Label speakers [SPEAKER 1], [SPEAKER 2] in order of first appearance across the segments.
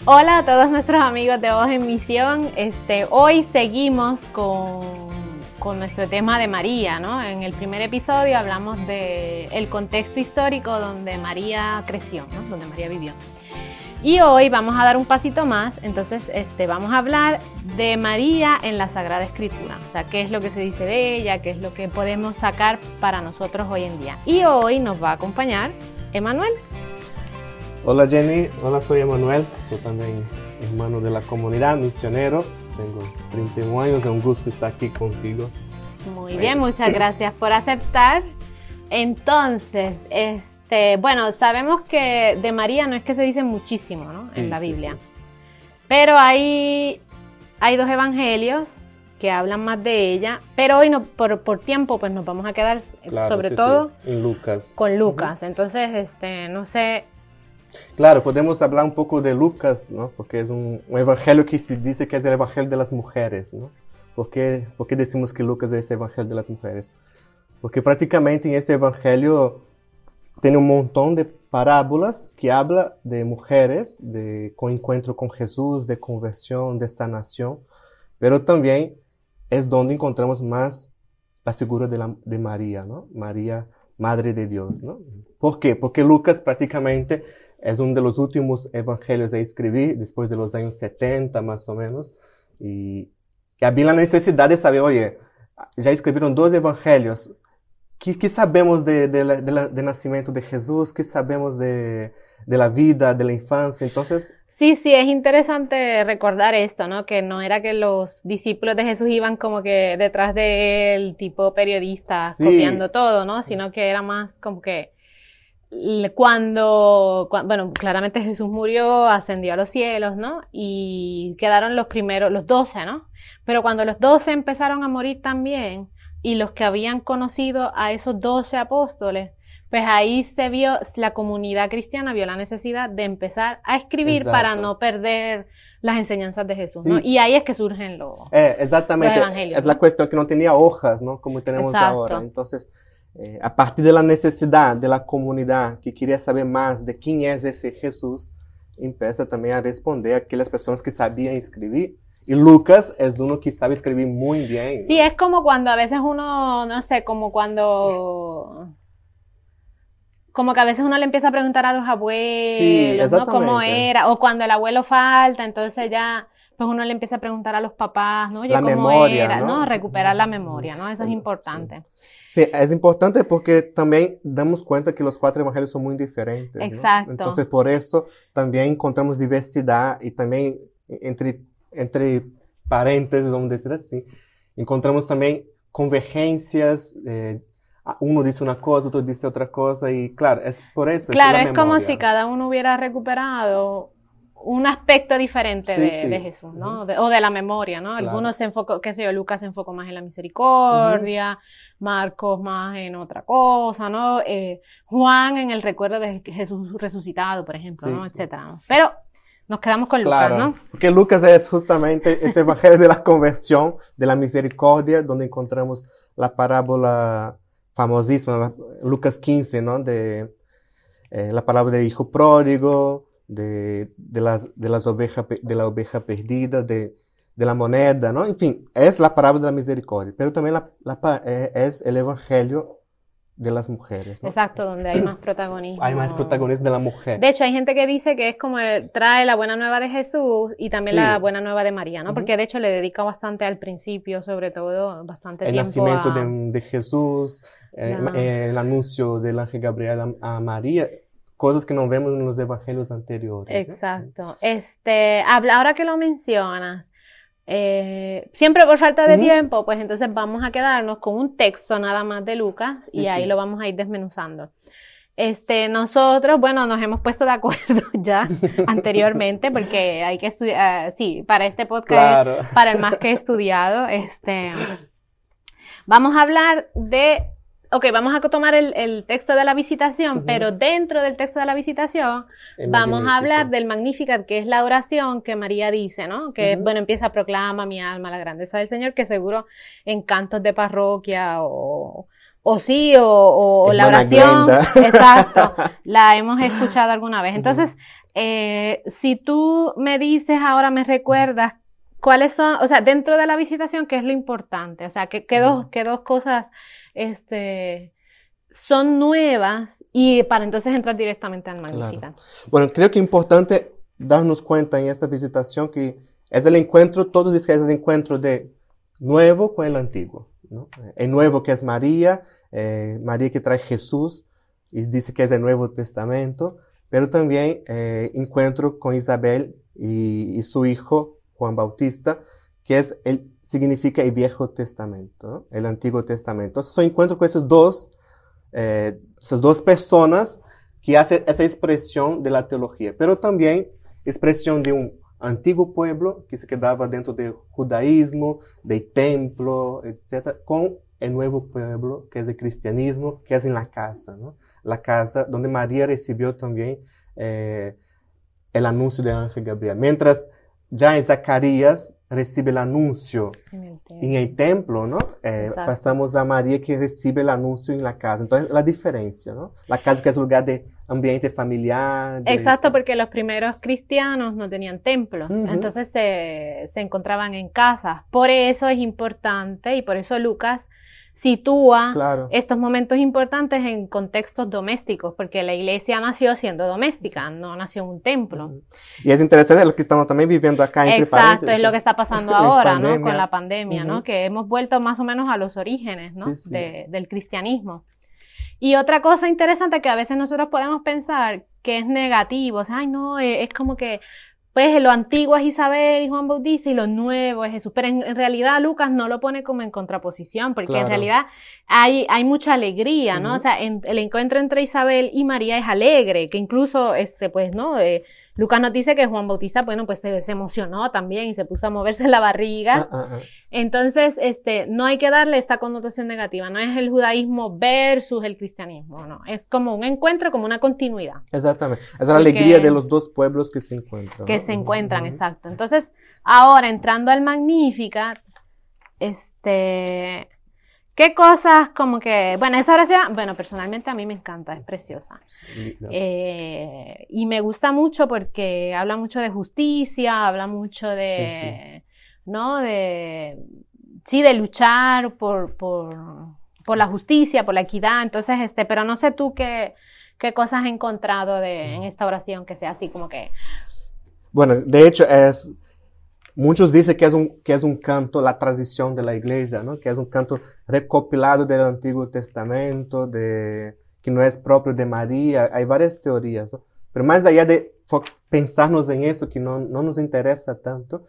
[SPEAKER 1] Hola a todos nuestros amigos de Voz en Misión. Hoy seguimos con nuestro tema de María, ¿no? En el primer episodio hablamos del contexto histórico donde María creció, ¿no? Donde María vivió. Y hoy vamos a dar un pasito más, entonces vamos a hablar de María en la Sagrada Escritura. O sea, qué es lo que se dice de ella, qué es lo que podemos sacar para nosotros hoy en día. Y hoy nos va a acompañar Emanuel.
[SPEAKER 2] Hola Jenny, hola, soy Emanuel, soy también hermano de la comunidad, misionero, tengo 31 años, es un gusto estar aquí contigo.
[SPEAKER 1] Muy bien, muchas gracias por aceptar. Entonces, bueno, sabemos que de María no es que se dice muchísimo, ¿no? Sí, en la Biblia, sí. Pero hay dos evangelios que hablan más de ella, pero hoy no, por tiempo pues nos vamos a quedar sobre todo
[SPEAKER 2] en Lucas.
[SPEAKER 1] Con Lucas. Entonces, no sé.
[SPEAKER 2] Claro, podemos hablar un poco de Lucas, ¿no? Porque es un evangelio que se dice que es el evangelio de las mujeres, ¿no? ¿Por qué decimos que Lucas es el evangelio de las mujeres? Porque prácticamente en este evangelio tiene un montón de parábolas que habla de mujeres, con encuentro con Jesús, de conversión, de sanación, pero también es donde encontramos más la figura de María, ¿no? María, Madre de Dios, ¿no? ¿Por qué? Porque Lucas prácticamente es uno de los últimos evangelios a escribir, después de los años 70 más o menos, y había la necesidad de saber, oye, ya escribieron 2 evangelios, ¿qué sabemos del nacimiento de Jesús? ¿Qué sabemos de la vida, de la infancia? Entonces...
[SPEAKER 1] Sí, es interesante recordar esto, ¿no? Que no era que los discípulos de Jesús iban como que detrás de él, tipo periodistas, sí, copiando todo, ¿no? Sino que era más como que cuando, bueno, claramente Jesús murió, ascendió a los cielos, ¿no? Y quedaron los 12, ¿no? Pero cuando los 12 empezaron a morir también, y los que habían conocido a esos 12 apóstoles, pues ahí se vio, la comunidad cristiana vio la necesidad de empezar a escribir. Exacto. Para no perder las enseñanzas de Jesús, sí, ¿no? Y ahí es que surgen los evangelios.
[SPEAKER 2] Es la cuestión que no tenía hojas, ¿no? Como tenemos ahora. Entonces, a partir de la necesidad de la comunidad que quería saber más de quién es ese Jesús, empieza también a responder a aquellas personas que sabían escribir. Y Lucas es uno que sabe escribir muy bien, ¿no?
[SPEAKER 1] Sí, es como cuando a veces uno, no sé, como que a veces uno le empieza a preguntar a los abuelos, sí, ¿no? Cómo era, o cuando el abuelo falta, entonces ya, pues uno le empieza a preguntar a los papás, ¿no? Oye,
[SPEAKER 2] la
[SPEAKER 1] ¿cómo
[SPEAKER 2] memoria,
[SPEAKER 1] era? ¿No? Recuperar la memoria, ¿no? Eso es importante.
[SPEAKER 2] Sí, es importante porque también damos cuenta que los 4 evangelios son muy diferentes, ¿no?
[SPEAKER 1] Exacto.
[SPEAKER 2] Entonces, por eso también encontramos diversidad y también entre paréntesis, vamos a decir así, encontramos también convergencias. Uno dice una cosa, otro dice otra cosa, y claro, es por eso.
[SPEAKER 1] Claro, es como si cada uno hubiera recuperado un aspecto diferente de Jesús, ¿no? O de la memoria, ¿no? Claro. Algunos se enfocó, qué sé yo, Lucas se enfocó más en la misericordia, Marcos más en otra cosa, ¿no? Juan en el recuerdo de Jesús resucitado, por ejemplo, ¿no? Etcétera, ¿no? Pero nos quedamos con
[SPEAKER 2] claro,
[SPEAKER 1] Lucas, ¿no?
[SPEAKER 2] Porque Lucas es justamente ese evangelio de la conversión, de la misericordia, donde encontramos la parábola famosísima, Lucas 15, ¿no? De la parábola del hijo pródigo, de la oveja perdida, de la moneda, ¿no? En fin, es la parábola de la misericordia, pero también es el evangelio de las mujeres, ¿no?
[SPEAKER 1] Exacto, donde hay más protagonismo.
[SPEAKER 2] Hay más protagonismo de la mujer.
[SPEAKER 1] De hecho, hay gente que dice que es como trae la buena nueva de Jesús y también la buena nueva de María, ¿no? Porque de hecho le dedica bastante al principio, sobre todo, bastante tiempo.
[SPEAKER 2] El nacimiento de Jesús, el anuncio del ángel Gabriel a María, cosas que no vemos en los evangelios anteriores.
[SPEAKER 1] Exacto. Ahora que lo mencionas, siempre por falta de tiempo, pues entonces vamos a quedarnos con un texto nada más de Lucas y ahí lo vamos a ir desmenuzando. Nosotros, bueno, nos hemos puesto de acuerdo ya anteriormente porque hay que estudiar, para este podcast, claro. Para el más que estudiado, vamos a hablar vamos a tomar el texto de la visitación, pero dentro del texto de la visitación vamos a hablar del Magnificat, que es la oración que María dice, ¿no? Que, bueno, empieza, proclama mi alma la grandeza del Señor, que seguro en cantos de parroquia o la oración, exacto, la hemos escuchado alguna vez. Entonces, Si tú me dices ahora, me recuerdas, ¿cuáles son, o sea, dentro de la visitación, qué es lo importante? O sea, qué dos cosas, son nuevas y para entonces entrar directamente al Magnificat.
[SPEAKER 2] Claro. Bueno, creo que es importante darnos cuenta en esta visitación que es el encuentro, todos dicen que es el encuentro de nuevo con el antiguo, ¿no? El nuevo que es María, María que trae Jesús y dice que es el Nuevo Testamento, pero también encuentro con Isabel y su hijo Juan Bautista, que es significa el Viejo Testamento, ¿no? El Antiguo Testamento. Entonces, yo encuentro con esas dos personas que hacen esa expresión de la teología, pero también expresión de un antiguo pueblo que se quedaba dentro del judaísmo, del templo, etc., con el nuevo pueblo que es el cristianismo, que es en la casa, ¿no? La casa donde María recibió también el anuncio del ángel Gabriel. Mientras ya en Zacarías recibe el anuncio en el templo, ¿no? Pasamos a María que recibe el anuncio en la casa. Entonces, la diferencia, ¿no? La casa que es lugar de ambiente familiar.
[SPEAKER 1] Exacto, porque los primeros cristianos no tenían templos, entonces se encontraban en casas. Por eso es importante y por eso Lucas sitúa estos momentos importantes en contextos domésticos, porque la iglesia nació siendo doméstica, no nació en un templo.
[SPEAKER 2] Y es interesante lo que estamos también viviendo acá entre paréntesis.
[SPEAKER 1] Exacto, es lo que está pasando ahora, ¿no? Con la pandemia, ¿no? Que hemos vuelto más o menos a los orígenes, ¿no? Del cristianismo. Y otra cosa interesante que a veces nosotros podemos pensar que es negativo, o sea, ay no, es como que pues lo antiguo es Isabel y Juan Bautista y lo nuevo es Jesús, pero en realidad Lucas no lo pone como en contraposición, porque en realidad hay mucha alegría, ¿no? O sea, el encuentro entre Isabel y María es alegre, que incluso, pues, ¿no? Lucas nos dice que Juan Bautista, bueno, pues se emocionó también y se puso a moverse la barriga. Entonces, no hay que darle esta connotación negativa, no es el judaísmo versus el cristianismo, no, es como un encuentro, como una continuidad.
[SPEAKER 2] Exactamente, es la alegría de los dos pueblos que se encuentran.
[SPEAKER 1] Que se encuentran, exacto. Entonces, ahora entrando al Magnificat, ¿qué cosas como que, bueno, esa oración, bueno, personalmente a mí me encanta, es preciosa. Y me gusta mucho porque habla mucho de justicia, habla mucho de, ¿no? De luchar por la justicia, por la equidad. Entonces, pero no sé tú qué cosas has encontrado en esta oración que sea así como que...
[SPEAKER 2] Bueno, de hecho muchos dicen que es un canto, la tradición de la iglesia, ¿no? Que es un canto recopilado del Antiguo Testamento, que no es propio de María. Hay varias teorías, ¿no? Pero más allá de pensarnos en eso, que no nos interesa tanto,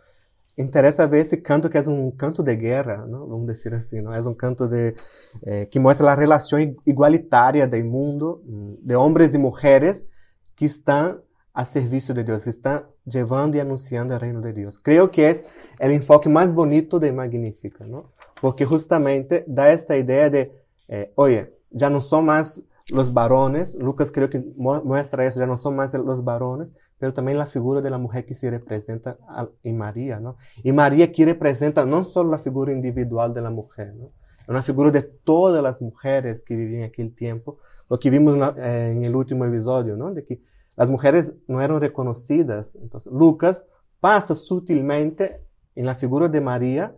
[SPEAKER 2] interesa ver ese canto que es un canto de guerra, ¿no? Vamos decir así, ¿no? Es un canto que muestra la relación igualitaria del mundo, de hombres y mujeres que están a servicio de Dios, están llevando y anunciando el reino de Dios. Creo que es el enfoque más bonito de Magnífica, ¿no? Porque justamente da esta idea de, oye, ya no son más los varones, Lucas creo que muestra eso, ya no son más los varones, pero también la figura de la mujer que se representa en María, ¿no? Y María aquí representa no solo la figura individual de la mujer, ¿no? Es una figura de todas las mujeres que vivían en aquel tiempo, lo que vimos en el último episodio, ¿no? De que las mujeres no eran reconocidas. Entonces, Lucas pasa sutilmente en la figura de María,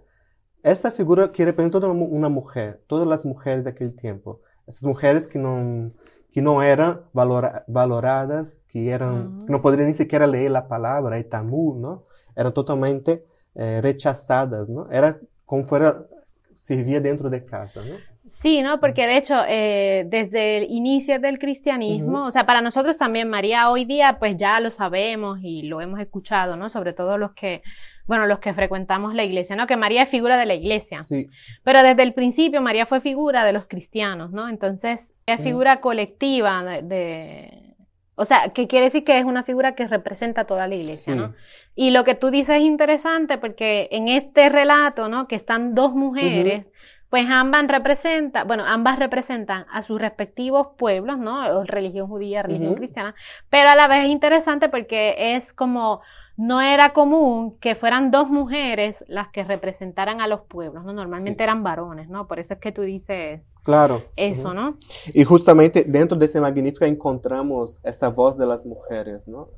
[SPEAKER 2] esta figura que representa una mujer, todas las mujeres de aquel tiempo. Esas mujeres que no eran valoradas, que no podrían ni siquiera leer la palabra, el Talmud, ¿no? Eran totalmente rechazadas, ¿no? Era como fuera, servía dentro de casa, ¿no?
[SPEAKER 1] Sí, ¿no? Porque de hecho, desde el inicio del cristianismo, o sea, para nosotros también María hoy día, pues ya lo sabemos y lo hemos escuchado, ¿no? Sobre todo los que frecuentamos la iglesia, ¿no? Que María es figura de la iglesia.
[SPEAKER 2] Sí.
[SPEAKER 1] Pero desde el principio María fue figura de los cristianos, ¿no? Entonces, es figura colectiva o sea, que quiere decir que es una figura que representa a toda la iglesia, ¿no? Y lo que tú dices es interesante porque en este relato, ¿no? Que están dos mujeres, pues ambas representan a sus respectivos pueblos, ¿no? Religión judía, religión cristiana, pero a la vez es interesante porque es como, no era común que fueran dos mujeres las que representaran a los pueblos, ¿no? Normalmente eran varones, ¿no? Por eso es que tú dices eso, ¿no?
[SPEAKER 2] Y justamente dentro de ese Magnífica encontramos esta voz de las mujeres, ¿no?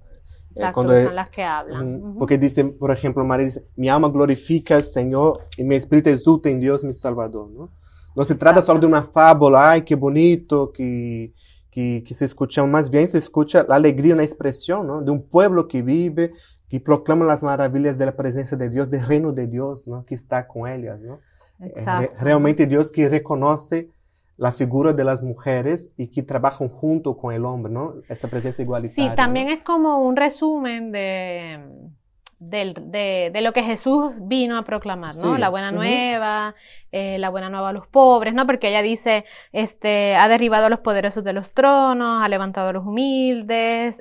[SPEAKER 1] Exacto, que son las que hablan.
[SPEAKER 2] Porque dice, por ejemplo, María dice, mi alma glorifica al Señor y mi espíritu exulta en Dios mi Salvador, ¿no? No se trata solo de una fábula, ay, qué bonito, que se escucha, más bien se escucha la alegría, una expresión, ¿no? De un pueblo que vive, que proclama las maravillas de la presencia de Dios, del reino de Dios, ¿no? Que está con ellas, ¿no? Realmente Dios que reconoce la figura de las mujeres y que trabajan junto con el hombre, ¿no? Esa presencia igualitaria.
[SPEAKER 1] Sí, también,
[SPEAKER 2] ¿no?
[SPEAKER 1] Es como un resumen de lo que Jesús vino a proclamar, ¿no?
[SPEAKER 2] Sí.
[SPEAKER 1] La buena nueva, la buena nueva a los pobres, ¿no? Porque ella dice, ha derribado a los poderosos de los tronos, ha levantado a los humildes,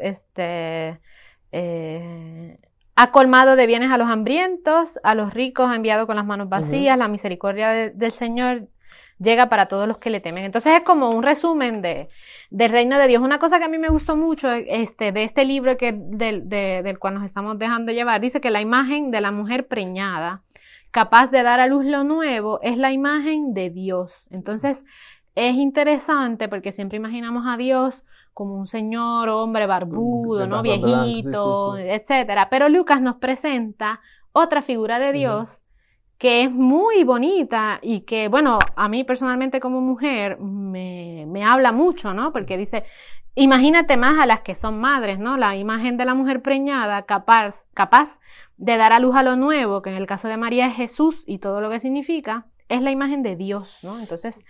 [SPEAKER 1] ha colmado de bienes a los hambrientos, a los ricos ha enviado con las manos vacías, la misericordia del Señor llega para todos los que le temen. Entonces es como un resumen del reino de Dios. Una cosa que a mí me gustó mucho de este libro del cual nos estamos dejando llevar, dice que la imagen de la mujer preñada, capaz de dar a luz lo nuevo, es la imagen de Dios. Entonces es interesante porque siempre imaginamos a Dios como un señor, hombre barbudo, ¿no? Viejito, sí. Etcétera. Pero Lucas nos presenta otra figura de Dios que es muy bonita y que, bueno, a mí personalmente como mujer me habla mucho, ¿no? Porque dice, imagínate más a las que son madres, ¿no? La imagen de la mujer preñada capaz de dar a luz a lo nuevo, que en el caso de María es Jesús y todo lo que significa, es la imagen de Dios, ¿no? Entonces,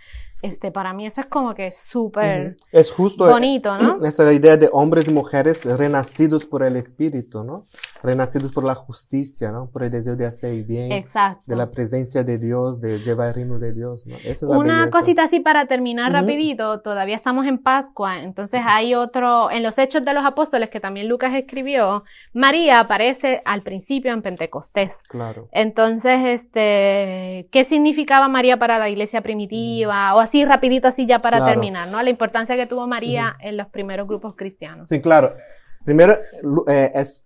[SPEAKER 1] para mí eso es como que súper
[SPEAKER 2] es justo
[SPEAKER 1] bonito, ¿no?
[SPEAKER 2] Esa es la idea de hombres y mujeres renacidos por el Espíritu, ¿no? Renacidos por la justicia, ¿no? Por el deseo de hacer el bien.
[SPEAKER 1] Exacto.
[SPEAKER 2] De la presencia de Dios, de llevar el reino de Dios, ¿no? Esa es la
[SPEAKER 1] Una
[SPEAKER 2] belleza.
[SPEAKER 1] cosita así para terminar rapidito, todavía estamos en Pascua, entonces hay otro, en los Hechos de los Apóstoles que también Lucas escribió, María aparece al principio en Pentecostés.
[SPEAKER 2] Claro.
[SPEAKER 1] Entonces, ¿qué significaba María para la iglesia primitiva? O así rapidito, así ya para terminar, ¿no? La importancia que tuvo María en los primeros grupos cristianos.
[SPEAKER 2] Sí, claro. Primero,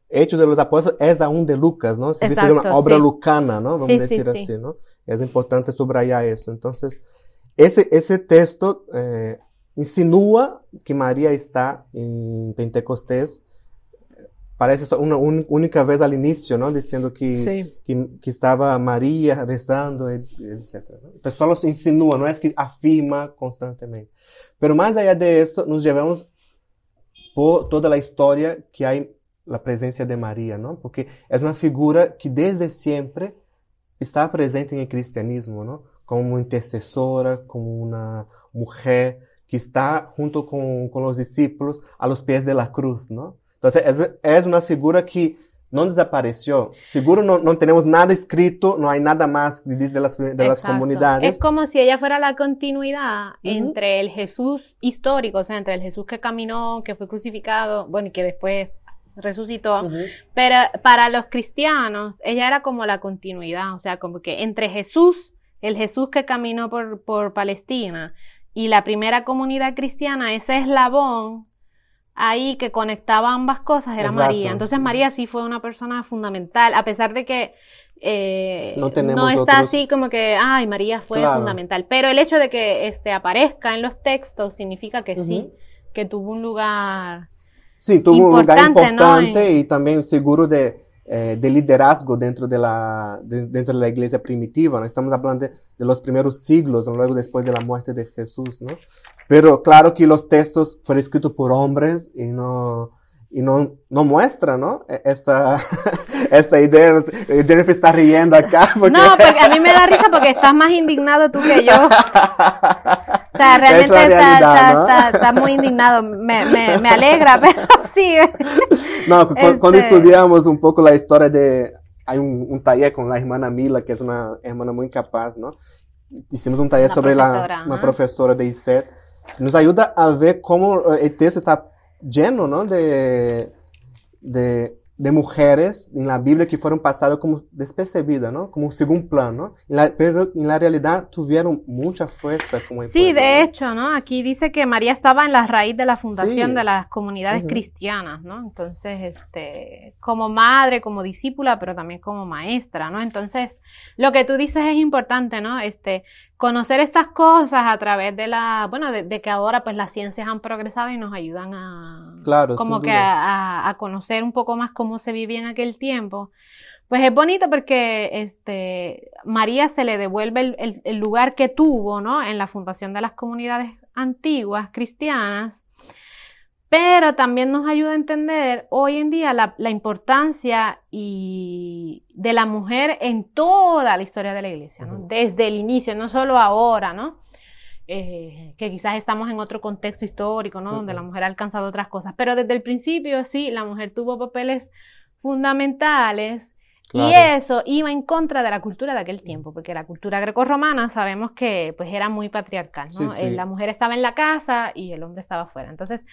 [SPEAKER 2] Hechos de los Apóstoles es aún de Lucas, ¿no? Se dice de una obra lucana, ¿no? Vamos a decir así, ¿no? Es importante subrayar eso. Entonces, ese texto insinúa que María está en Pentecostés. Parece una única vez al inicio, ¿no? Diciendo que estaba María rezando, etc. Entonces, solo se insinúa, no es que afirma constantemente. Pero más allá de eso, nos llevamos por toda la historia que hay la presencia de María, ¿no? Porque es una figura que desde siempre está presente en el cristianismo, ¿no? Como intercesora, como una mujer que está junto con los discípulos a los pies de la cruz, ¿no? Entonces es una figura que no desapareció. Seguro no tenemos nada escrito, no hay nada más de las comunidades.
[SPEAKER 1] Es como si ella fuera la continuidad entre el Jesús histórico, o sea, entre el Jesús que caminó, que fue crucificado, bueno, y que después resucitó. Pero para los cristianos, ella era como la continuidad, o sea, como que entre Jesús, el Jesús que caminó por Palestina, y la primera comunidad cristiana, ese eslabón ahí que conectaba ambas cosas era María. Entonces María sí fue una persona fundamental, a pesar de que no está así como que, ay, María fue fundamental. Pero el hecho de que aparezca en los textos significa que sí, que tuvo un lugar
[SPEAKER 2] tuvo un lugar importante, ¿no? Y también seguro de liderazgo dentro de la iglesia primitiva, ¿no? Estamos hablando de los primeros siglos, ¿no? Luego después de la muerte de Jesús, ¿no? Pero claro que los textos fueron escritos por hombres y no muestra, ¿no? Esta idea. Jennifer está riendo acá.
[SPEAKER 1] No, porque a mí me da risa porque estás más indignado tú que yo. O sea, realmente está muy indignado. Me alegra, pero sí.
[SPEAKER 2] No, cuando estudiamos un poco la historia hay un taller con la hermana Mila, que es una hermana muy capaz, ¿no? Hicimos un taller sobre una profesora de ISET. Nos ayuda a ver cómo el texto está lleno, ¿no? de mujeres en la Biblia que fueron pasadas como despercebidas, ¿no? Como un segundo plano, pero en la realidad tuvieron mucha fuerza como el pueblo,
[SPEAKER 1] de hecho, ¿no? Aquí dice que María estaba en la raíz de la fundación de las comunidades cristianas, ¿no? Entonces, como madre, como discípula, pero también como maestra, ¿no? Entonces, lo que tú dices es importante, ¿no? conocer estas cosas a través de de que ahora pues las ciencias han progresado y nos ayudan a conocer un poco más cómo se vivía en aquel tiempo. Pues es bonito porque María se le devuelve el lugar que tuvo, ¿no? En la fundación de las comunidades antiguas cristianas, pero también nos ayuda a entender hoy en día la importancia de la mujer en toda la historia de la iglesia, ¿no? Desde el inicio, no solo ahora, ¿no? Que quizás estamos en otro contexto histórico, ¿no? Donde la mujer ha alcanzado otras cosas, pero desde el principio sí, la mujer tuvo papeles fundamentales. Claro. Y eso iba en contra de la cultura de aquel tiempo, porque la cultura grecorromana sabemos que pues era muy patriarcal, ¿no? Sí, sí. La mujer estaba en la casa y el hombre estaba afuera. Entonces,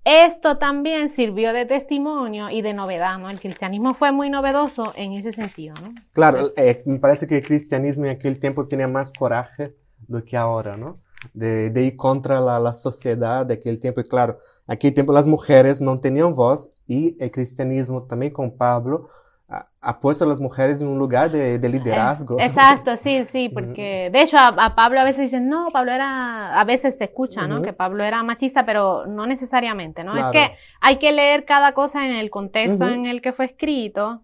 [SPEAKER 1] esto también sirvió de testimonio y de novedad, ¿no? El cristianismo fue muy novedoso en ese sentido, ¿no?
[SPEAKER 2] Claro, entonces, me parece que el cristianismo en aquel tiempo tenía más coraje do que ahora, ¿no? De ir contra la sociedad de aquel tiempo. Y claro, en aquel tiempo las mujeres no tenían voz y el cristianismo también con Pablo ha puesto a las mujeres en un lugar de liderazgo.
[SPEAKER 1] Exacto, sí, porque de hecho a Pablo a veces dicen, no, Pablo a veces se escucha, ¿no? Que Pablo era machista, pero no necesariamente, ¿no? Claro. Es que hay que leer cada cosa en el contexto en el que fue escrito.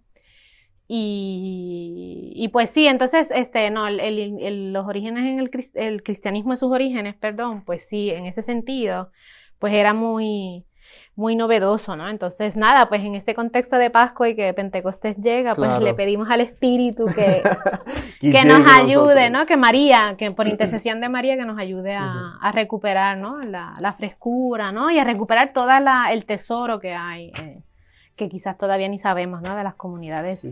[SPEAKER 1] Y pues sí, entonces, los orígenes el cristianismo en sus orígenes, pues sí, en ese sentido, pues era muy novedoso, ¿no? Entonces, nada, pues en este contexto de Pascua y que Pentecostés llega, pues le pedimos al Espíritu que nos ayude, ¿no? Que María, que por intercesión de María, que nos ayude a recuperar, ¿no? La frescura, ¿no? Y a recuperar todo el tesoro que hay, que quizás todavía ni sabemos, ¿no? De las comunidades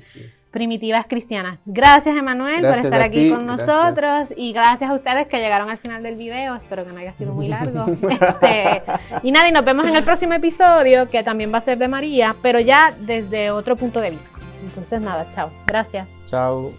[SPEAKER 1] primitivas cristianas. Gracias, Emanuel, por estar aquí con nosotros y gracias a ustedes que llegaron al final del video. Espero que no haya sido muy largo. Y nada, y nos vemos en el próximo episodio, que también va a ser de María, pero ya desde otro punto de vista. Entonces, nada, chao. Gracias.
[SPEAKER 2] Chao.